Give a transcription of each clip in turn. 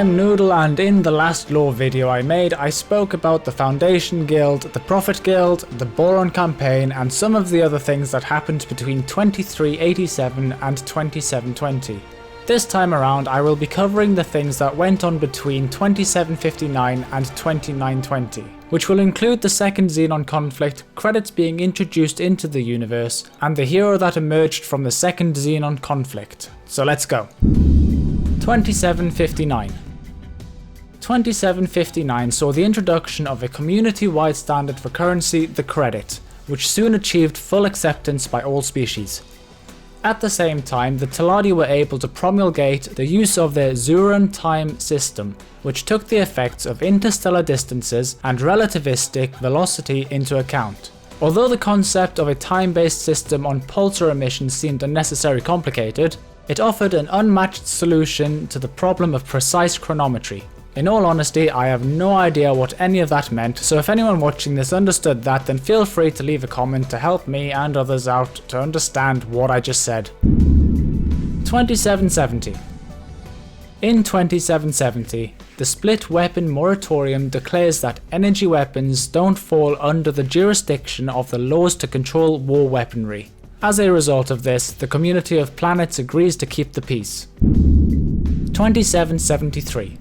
I'm Noodle, and in the last lore video I made, I spoke about the Foundation Guild, the Prophet Guild, the Boron Campaign, and some of the other things that happened between 2387 and 2720. This time around I will be covering the things that went on between 2759 and 2920, which will include the Second Xenon Conflict, credits being introduced into the universe, and the hero that emerged from the Second Xenon Conflict. So let's go. 2759. 2759 saw the introduction of a community-wide standard for currency, the credit, which soon achieved full acceptance by all species. At the same time, the Taladi were able to promulgate the use of their Zuran time system, which took the effects of interstellar distances and relativistic velocity into account. Although the concept of a time-based system on pulsar emissions seemed unnecessarily complicated, it offered an unmatched solution to the problem of precise chronometry. In all honesty, I have no idea what any of that meant, so if anyone watching this understood that, then feel free to leave a comment to help me and others out to understand what I just said. 2770. In 2770, the Split Weapon Moratorium declares that energy weapons don't fall under the jurisdiction of the laws to control war weaponry. As a result of this, the community of planets agrees to keep the peace. 2773.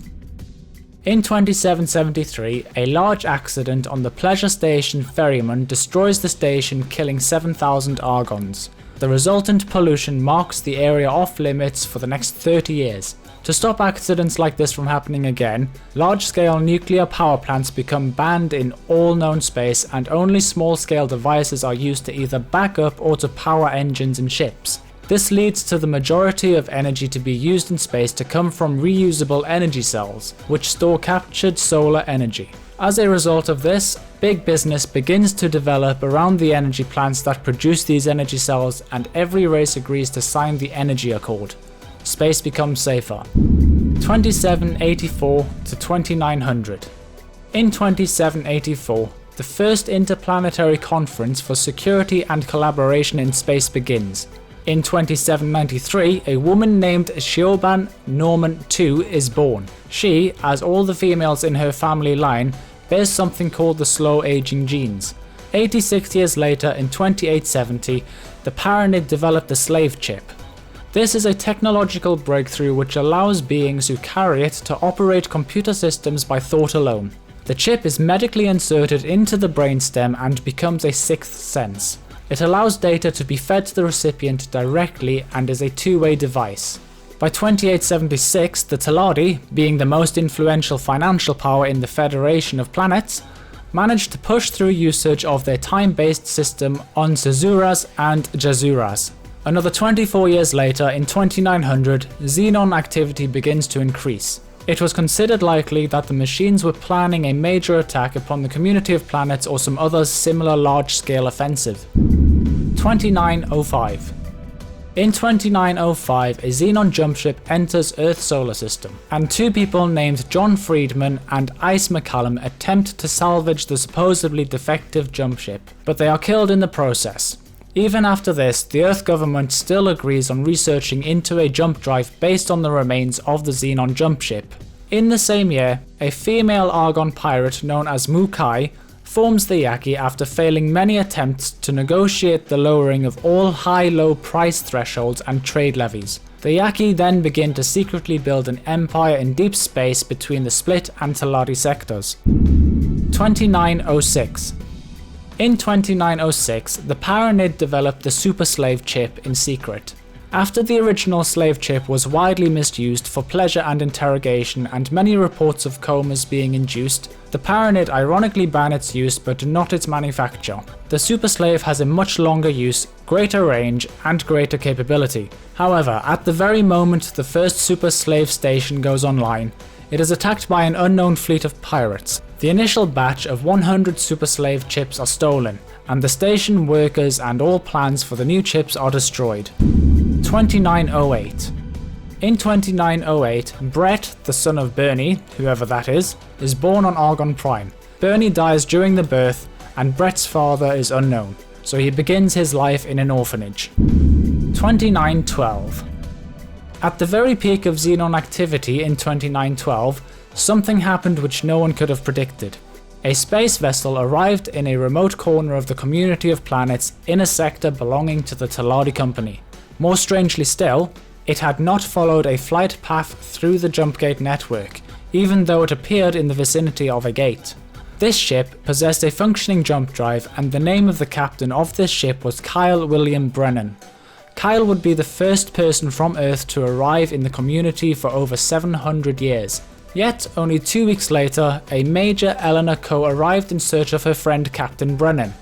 In 2773, a large accident on the Pleasure Station ferryman destroys the station, killing 7,000 Argons. The resultant pollution marks the area off limits for the next 30 years. To stop accidents like this from happening again, large-scale nuclear power plants become banned in all known space, and only small-scale devices are used to either back up or to power engines and ships. This leads to the majority of energy to be used in space to come from reusable energy cells, which store captured solar energy. As a result of this, big business begins to develop around the energy plants that produce these energy cells, and every race agrees to sign the Energy Accord. Space becomes safer. 2784 to 2900. In 2784, the first interplanetary conference for security and collaboration in space begins. In 2793, a woman named Siobhan Norman II is born. She, as all the females in her family line, bears something called the slow aging genes. 86 years later, in 2870, the Paranid developed the slave chip. This is a technological breakthrough which allows beings who carry it to operate computer systems by thought alone. The chip is medically inserted into the brainstem and becomes a sixth sense. It allows data to be fed to the recipient directly and is a two-way device. By 2876, the Taladi, being the most influential financial power in the Federation of Planets, managed to push through usage of their time-based system on Cezuras and Jazuras. Another 24 years later, in 2900, Xenon activity begins to increase. It was considered likely that the machines were planning a major attack upon the community of planets or some other similar large-scale offensive. 2905. In 2905, a Xenon jump ship enters Earth's solar system, and two people named John Friedman and Ice McCallum attempt to salvage the supposedly defective jump ship, but they are killed in the process. Even after this, the Earth government still agrees on researching into a jump drive based on the remains of the Xenon jump ship. In the same year, a female Argon pirate known as Mukai forms the Yaki after failing many attempts to negotiate the lowering of all high-low price thresholds and trade levies. The Yaki then begin to secretly build an empire in deep space between the Split and Taladi sectors. 2906. In 2906, the Paranid developed the Super Slave chip in secret. After the original slave chip was widely misused for pleasure and interrogation, and many reports of comas being induced, the Paranid ironically ban its use but not its manufacture. The Super Slave has a much longer use, greater range, and greater capability. However, at the very moment the first Super Slave station goes online, it is attacked by an unknown fleet of pirates. The initial batch of 100 Super Slave chips are stolen, and the station workers and all plans for the new chips are destroyed. 2908. In 2908, Brett, the son of Bernie, whoever that is born on Argon Prime. Bernie dies during the birth, and Brett's father is unknown, so he begins his life in an orphanage. 2912. At the very peak of Xenon activity in 2912, something happened which no one could have predicted. A space vessel arrived in a remote corner of the community of planets in a sector belonging to the Taladi company. More strangely still, it had not followed a flight path through the jump gate network, even though it appeared in the vicinity of a gate. This ship possessed a functioning jump drive, and the name of the captain of this ship was Kyle William Brennan. Kyle would be the first person from Earth to arrive in the community for over 700 years. Yet, only 2 weeks later, a Major Eleanor Coe arrived in search of her friend Captain Brennan.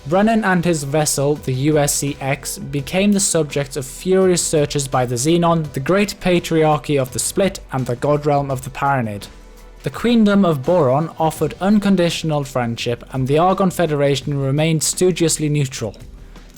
Brennan and his vessel, the USC-X, became the subject of furious searches by the Xenon, the Great Patriarchy of the Split, and the God Realm of the Paranid. The Queendom of Boron offered unconditional friendship, and the Argon Federation remained studiously neutral.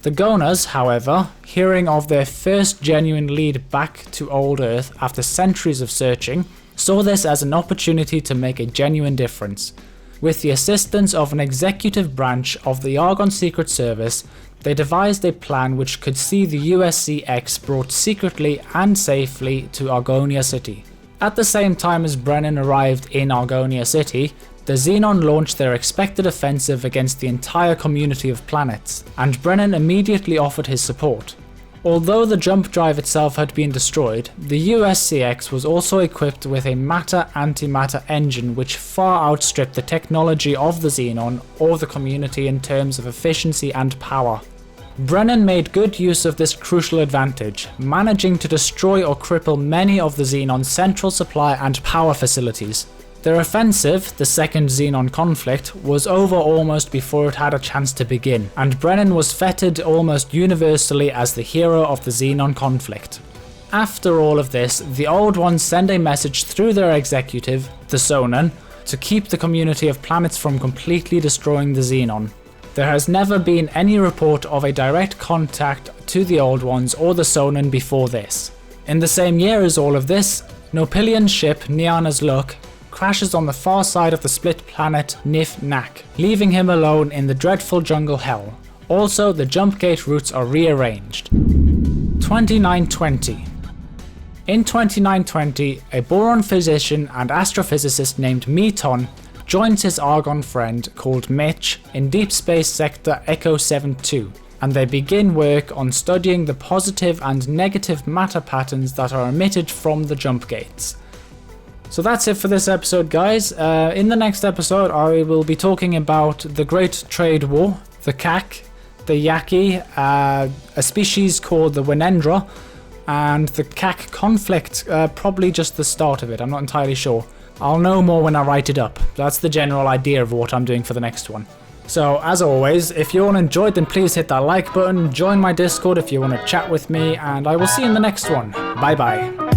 The Gonas, however, hearing of their first genuine lead back to old Earth after centuries of searching, saw this as an opportunity to make a genuine difference. With the assistance of an executive branch of the Argon Secret Service, they devised a plan which could see the USC-X brought secretly and safely to Argonia City. At the same time as Brennan arrived in Argonia City, the Xenon launched their expected offensive against the entire community of planets, and Brennan immediately offered his support. Although the jump drive itself had been destroyed, the USC-X was also equipped with a matter-antimatter engine which far outstripped the technology of the Xenon or the community in terms of efficiency and power. Brennan made good use of this crucial advantage, managing to destroy or cripple many of the Xenon's central supply and power facilities. Their offensive, the Second Xenon Conflict, was over almost before it had a chance to begin, and Brennan was feted almost universally as the hero of the Xenon Conflict. After all of this, the Old Ones send a message through their executive, the Sonan, to keep the community of planets from completely destroying the Xenon. There has never been any report of a direct contact to the Old Ones or the Sonan before this. In the same year as all of this, Nopilian's ship Niana's Luck crashes on the far side of the split planet Nif-Nak, leaving him alone in the dreadful jungle hell. Also, the jump gate routes are rearranged. 2920. In 2920, a boron physician and astrophysicist named Meton joins his Argon friend called Mitch in Deep Space Sector Echo 72, and they begin work on studying the positive and negative matter patterns that are emitted from the jump gates. So that's it for this episode, guys. In the next episode, I will be talking about the Great Trade War, the Kak, the Yaki, a species called the Wenendra, and the Kak conflict, probably just the start of it, I'm not entirely sure. I'll know more when I write it up. That's the general idea of what I'm doing for the next one. So, as always, if you all enjoyed, then please hit that like button, join my Discord if you want to chat with me, and I will see you in the next one. Bye bye.